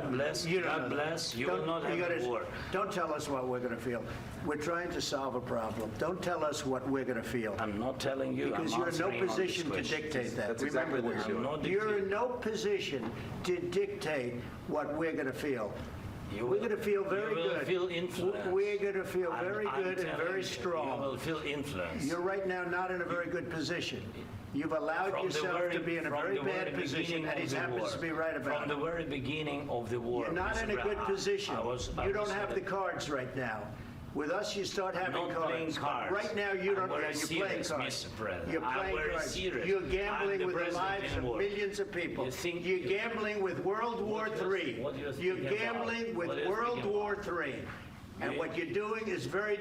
God bless. You don't God know bless. that. You will not have a war. Don't tell us what we're going to feel. We're trying to solve a problem. Don't tell us what we're going to feel. I'm not telling you. Because I'm you're in no answering on this position to question. dictate that. That's Remember exactly what this. you're doing. I'm not You're dictating. in no position to dictate what we're going to feel. We're going to feel very You will good. feel influenced. We're going to feel very I'm good and telling very you, strong. You will feel influenced. You're right now not in a very good position. You've allowed From the yourself very- to be in a from very the bad very position, beginning and he of the happens war. to be right about From the it. very beginning of the war. You're not in a Mr. good Brown, position. I You don't was- have the cards right now. With us, you start having not playing cards. cards. Right now, you don't. I'm very You're playing serious, cards. Mr. President. You're I'm playing very cards. serious. You're I'm gambling the with the president lives of anymore. millions of people. You think You're you- gambling with World War What do you- III. what do you think You're about? gambling with What do you World think War about? III. And Yeah. what you're doing is very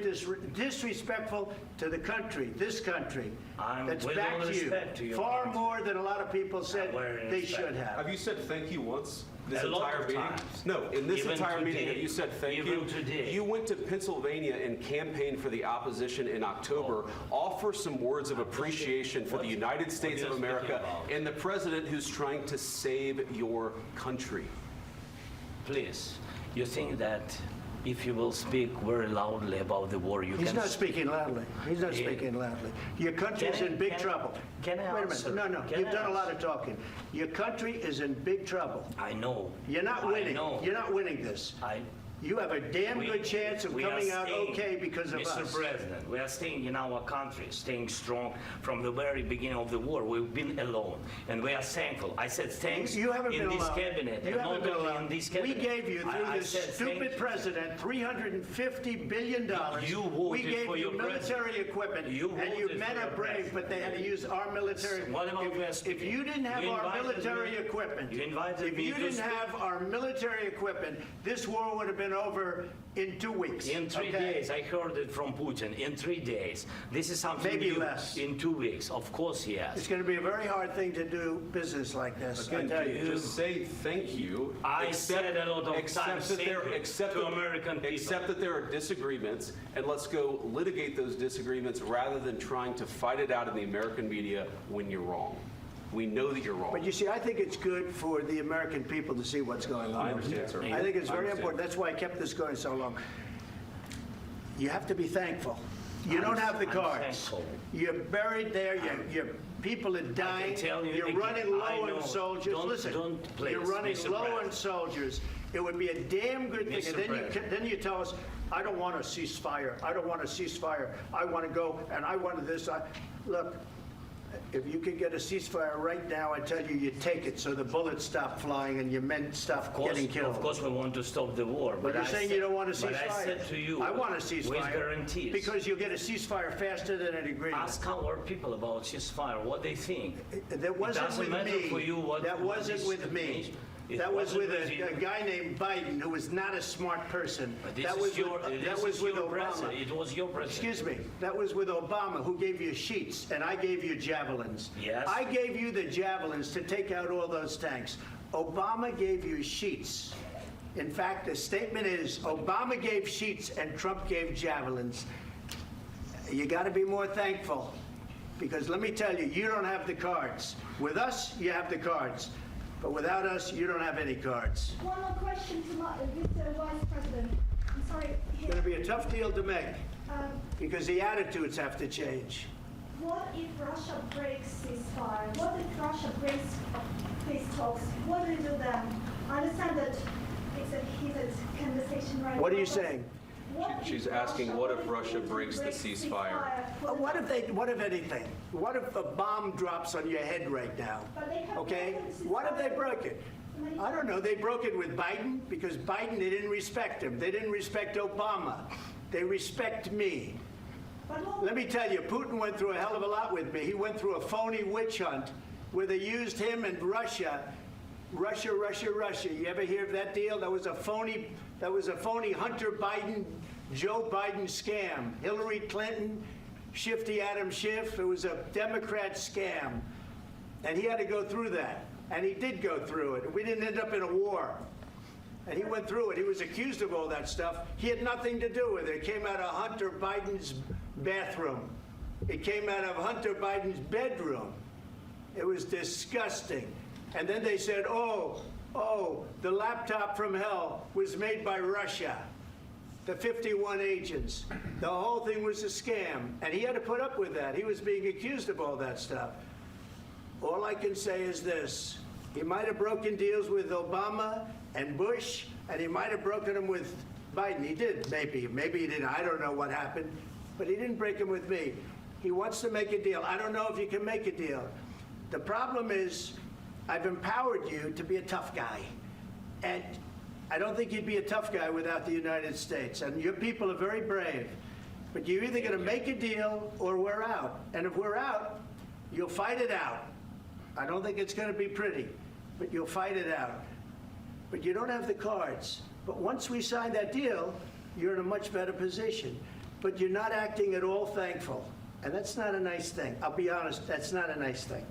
disrespectful to the country, this country, I'm that's with all backed you respect to your far country. more than a lot of people said very they respect. should have. Have you said thank you once this A lot entire of meeting? times. No, in this Even entire meeting, today. have you said thank Even you? today. You went to Pennsylvania and campaigned for the opposition in October. Offer some words of appreciation for the United States what of are you speaking America about? and the president who's trying to save your country. Please, you think that if you will speak very loudly about the war, you He's can... not speaking loudly. He's not Yeah. speaking loudly. Your country's Can I- in big can- trouble. can I Wait a answer? minute. No, Can you've I done a lot answer? of talking. Your country is in big trouble. I know. You're not I winning. know. You're not winning this. You have a damn We- good chance of we are coming out staying- okay because of Mr. us. President, we are staying in our country, staying strong from the very beginning of the war. We've been alone, and we are thankful. I said thanks You haven't in been this alone. cabinet, You and haven't not been only alone. in this We cabinet. gave you, through I this said thank stupid you. president, $350 billion. You voted We gave for you your military president. equipment, You and you voted men for are your brave, president. but they had to use our military. What about West If you didn't have You our invited military me- equipment, you invited if me you to didn't speak- have our military equipment, this war would have been over in 2 weeks. In 3 okay? days, I heard it from Putin. In 3 days, this is something Maybe new. less. In 2 weeks, of course, yes. It's going to be a very hard thing to do business like this. I Again, tell you. just say thank you. I said a lot of accept times that thank there, you accept to that- American people. Accept that there are disagreements, and let's go litigate those disagreements rather than trying to fight it out in the American media when you're wrong. We know that you're wrong. But you see, I think it's good for the American people to see what's going on. I understand, sir. I think it's I very understand. important. That's why I kept this going so long. You have to be thankful. You don't have the I'm cards. thankful. You're buried there. Your people are dying. tell you You're again, running I low know. on soldiers. Don't- Listen, don't please, you're running Mr. low on President. soldiers. It would be a damn good thing. Mr. And then President. then you tell us, I don't want a ceasefire. I don't want a ceasefire. I want to go and I want this. Look, if you could get a ceasefire right now, I tell you, you take it so the bullets stop flying and your men stop getting killed. Of course, we want to stop the war. But you're I saying said- you don't want a ceasefire. But I said to you, I want a with ceasefire. guarantees. Because you'll get a ceasefire faster than an agreement. Ask our people about ceasefire, what they think. That wasn't doesn't with matter me. for you what- That what wasn't this with me. nation- It That was wasn't with with you. a guy named Biden who was not a smart person. But this That is was your, with, this that was is with your Obama. president. It was your president. Excuse me. That was with Obama, who gave you sheets, and I gave you javelins. Yes. I gave you the javelins to take out all those tanks. Obama gave you sheets. In fact, the statement is Obama gave sheets and Trump gave javelins. You got to be more thankful, because let me tell you, you don't have the cards. With us, you have the cards. But without us, you don't have any cards. One more question to Mr. Vice President. I'm sorry. It's going to be a tough deal to make, because the attitudes have to change. What if Russia breaks ceasefire? What if Russia breaks peace talks? What do we do then? I understand that it's a heated conversation right now. What are you but saying? what if She's asking, what if Russia Putin breaks the ceasefire? What if anything? What if a bomb drops on your head right now? But they have Okay? broken What if they ceasefire. broke it? I don't know. They broke it with Biden because Biden, they didn't respect him. They didn't respect Obama. They respect me. But what- Let me tell you, Putin went through a hell of a lot with me. He went through a phony witch hunt where they used him and Russia. Russia. You ever hear of that deal? That was a phony Hunter Biden, Joe Biden scam. Hillary Clinton, Shifty Adam Schiff. It was a Democrat scam. And he had to go through that. And he did go through it. We didn't end up in a war. And he went through it. He was accused of all that stuff. He had nothing to do with it. It came out of Hunter Biden's bathroom. It came out of Hunter Biden's bedroom. It was disgusting. And then they said, oh, Oh, the laptop from hell was made by Russia. The 51 agents. The whole thing was a scam, and he had to put up with that. He was being accused of all that stuff. All I can say is this. He might have broken deals with Obama and Bush, and he might have broken them with Biden. He did, maybe. Maybe he didn't. I don't know what happened. But he didn't break them with me. He wants to make a deal. I don't know if you can make a deal. The problem is, I've empowered you to be a tough guy. And I don't think you'd be a tough guy without the United States. And your people are very brave. But you're either going to make a deal or we're out. And if we're out, you'll fight it out. I don't think it's going to be pretty, but you'll fight it out. But you don't have the cards. But once we sign that deal, you're in a much better position. But you're not acting at all thankful. And that's not a nice thing. I'll be honest, that's not a nice thing.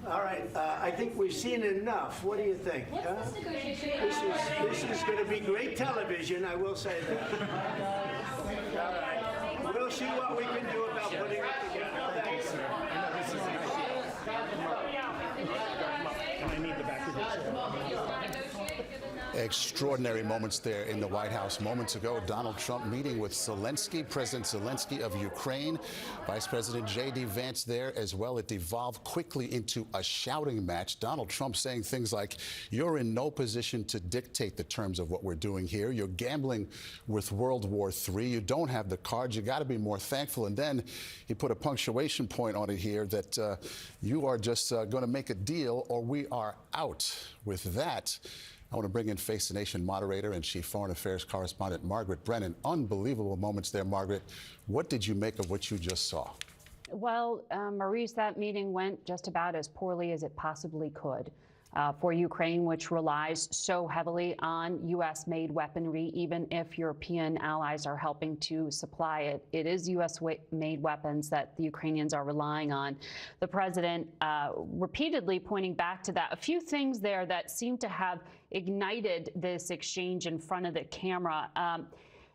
All right, I think we've seen enough. What do you think? Huh? This is going to be great television, I will say that. All right. We'll see what we can do about putting it together. Thanks. I need the back of the Extraordinary moments there in the White House. Moments ago, Donald Trump meeting with Zelenskyy, President Zelenskyy of Ukraine, Vice President J.D. Vance there as well. It devolved quickly into a shouting match. Donald Trump saying things like, you're in no position to dictate the terms of what we're doing here. You're gambling with World War III. You don't have the cards. You got to be more thankful. And then he put a punctuation point on it here that you are just going to make a deal or we are out. With that, I want to bring in Face the Nation moderator and chief foreign affairs correspondent Margaret Brennan. Unbelievable moments there, Margaret. What did you make of what you just saw? Well, Maurice, that meeting went just about as poorly as it possibly could for Ukraine, which relies so heavily on U.S.-made weaponry, even if European allies are helping to supply it. It is U.S.-made weapons that the Ukrainians are relying on. The president repeatedly pointing back to that. A few things there that seem to have ignited this exchange in front of the camera.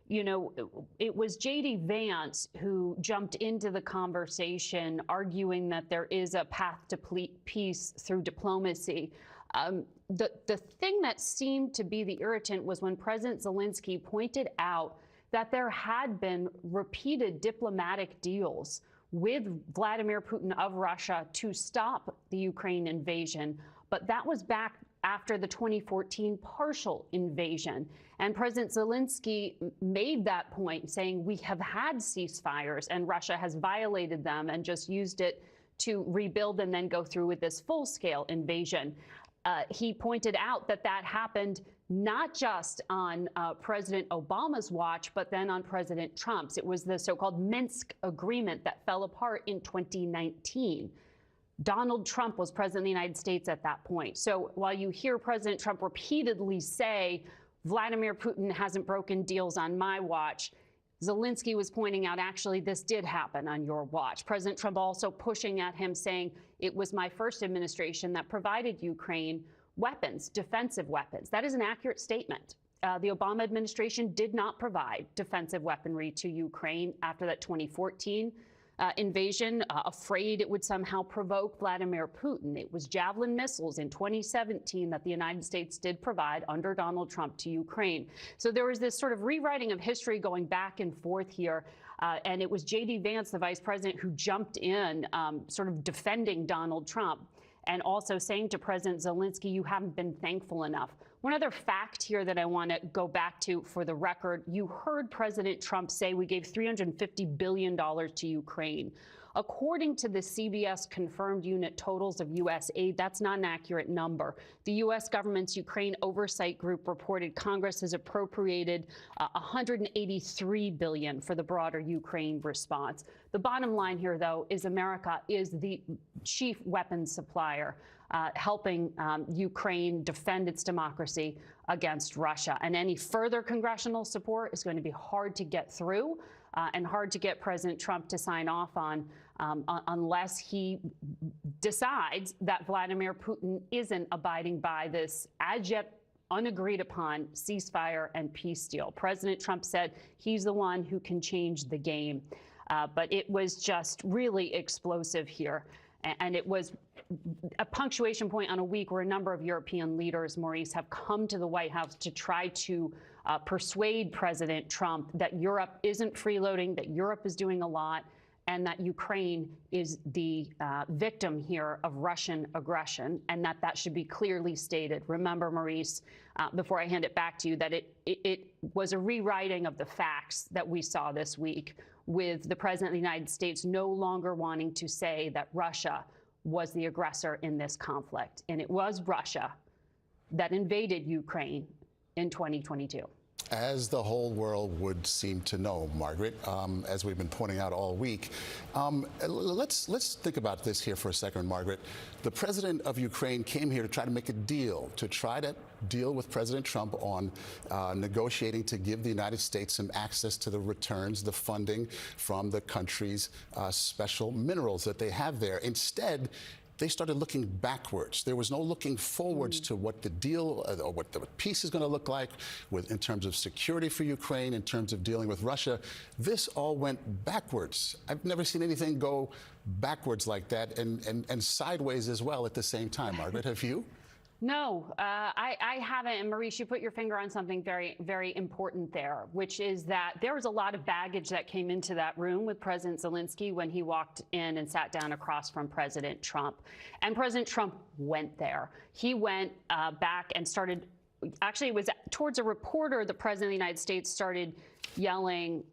You know, it was J.D. Vance who jumped into the conversation, arguing that there is a path to peace through diplomacy. The thing that seemed to be the irritant was when President Zelenskyy pointed out that there had been repeated diplomatic deals with Vladimir Putin of Russia to stop the Ukraine invasion, but that was back after the 2014 partial invasion. And President Zelenskyy made that point, saying we have had ceasefires and Russia has violated them and just used it to rebuild and then go through with this full-scale invasion. He pointed out that that happened not just on President Obama's watch, but then on President Trump's. It was the so-called Minsk agreement that fell apart in 2019. Donald Trump was president of the United States at that point. So while you hear President Trump repeatedly say, Vladimir Putin hasn't broken deals on my watch, Zelenskyy was pointing out, actually, this did happen on your watch. President Trump also pushing at him, saying it was my first administration that provided Ukraine weapons, defensive weapons. That is an accurate statement. The Obama administration did not provide defensive weaponry to Ukraine after that 2014 invasion, afraid it would somehow provoke Vladimir Putin. It was Javelin missiles in 2017 that the United States did provide under Donald Trump to Ukraine. So there was this sort of rewriting of history going back and forth here. And it was J.D. Vance, the vice president, who jumped in, sort of defending Donald Trump and also saying to President Zelenskyy, you haven't been thankful enough. One other fact here that I want to go back to for the record, you heard President Trump say we gave $350 billion to Ukraine. According to the CBS confirmed unit totals of U.S. aid, that's not an accurate number. The U.S. government's Ukraine Oversight Group reported Congress has appropriated $183 billion for the broader Ukraine response. The bottom line here, though, is America is the chief weapons supplier, helping Ukraine defend its democracy against Russia. And any further congressional support is going to be hard to get through and hard to get President Trump to sign off on unless he decides that Vladimir Putin isn't abiding by this as yet unagreed upon ceasefire and peace deal. President Trump said he's the one who can change the game. But it was just really explosive here. And it was a punctuation point on a week where a number of European leaders, Maurice, have come to the White House to try to persuade President Trump that Europe isn't freeloading, that Europe is doing a lot, and that Ukraine is the victim here of Russian aggression, and that should be clearly stated. Remember, Maurice, before I hand it back to you, that it was a rewriting of the facts that we saw this week, with the President of the United States no longer wanting to say that Russia was the aggressor in this conflict. And it was Russia that invaded Ukraine in 2022. As the whole world would seem to know, Margaret, as we've been pointing out all week. Let's think about this here for a second, Margaret. The president of Ukraine came here to try to make a deal, to try to deal with President Trump on negotiating to give the United States some access to the returns, the funding from the country's special minerals that they have there. Instead, they started looking backwards. There was no looking forwards to what the deal or what the peace is going to look like in terms of security for Ukraine, in terms of dealing with Russia. This all went backwards. I've never seen anything go backwards like that, and sideways as well at the same time. Margaret, have you? No, I haven't. And Maurice, you put your finger on something very, very important there, which is that there was a lot of baggage that came into that room with President Zelenskyy when he walked in and sat down across from President Trump. And President Trump went there. He went back and started, actually, it was towards a reporter, the President of the United States started yelling,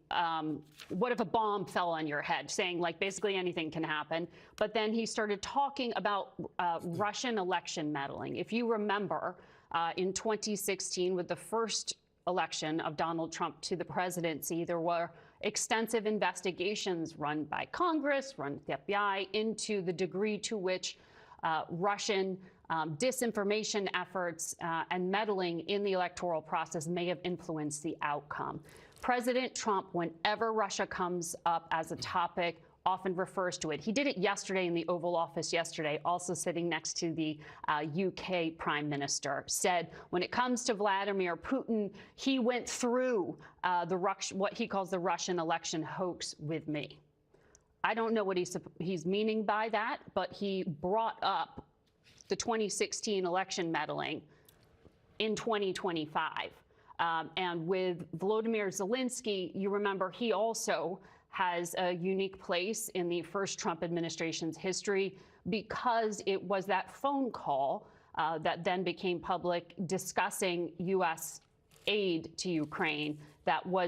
what if a bomb fell on your head, saying like basically anything can happen. But then he started talking about Russian election meddling. If you remember, in 2016, with the first election of Donald Trump to the presidency, there were extensive investigations run by Congress, run by the FBI, into the degree to which Russian disinformation efforts and meddling in the electoral process may have influenced the outcome. President Trump, whenever Russia comes up as a topic, often refers to it. He did it yesterday in the Oval Office yesterday, also sitting next to the UK Prime Minister, said when it comes to Vladimir Putin, he went through what he calls the Russian election hoax with me. I don't know what he's meaning by that, but he brought up the 2016 election meddling in 2025. And with Volodymyr Zelenskyy, you remember he also has a unique place in the first Trump administration's history because it was that phone call that then became public discussing U.S. aid to Ukraine that was